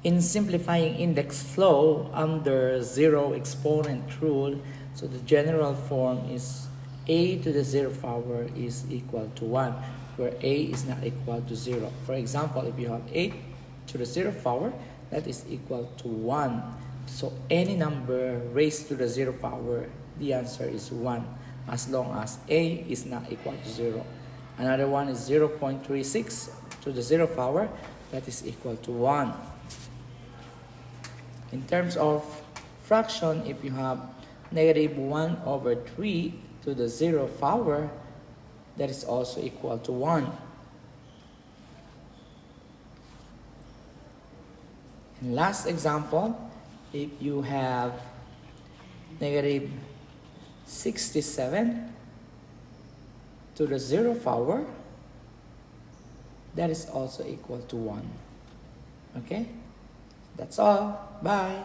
In simplifying index flow under zero exponent rule, so the general form is a to the 0 power is equal to 1, where a is not equal to 0. For example, if you have 8 to the 0 power, that is equal to 1. So any number raised to the 0 power, the answer is 1, as long as a is not equal to 0. Another one is 0.36 to the 0 power, that is equal to 1. In terms of fraction, if you have negative 1 over 3 to the 0 power, that is also equal to 1. And last example, if you have negative 67 to the 0 power, that is also equal to 1. Okay? That's all. Bye.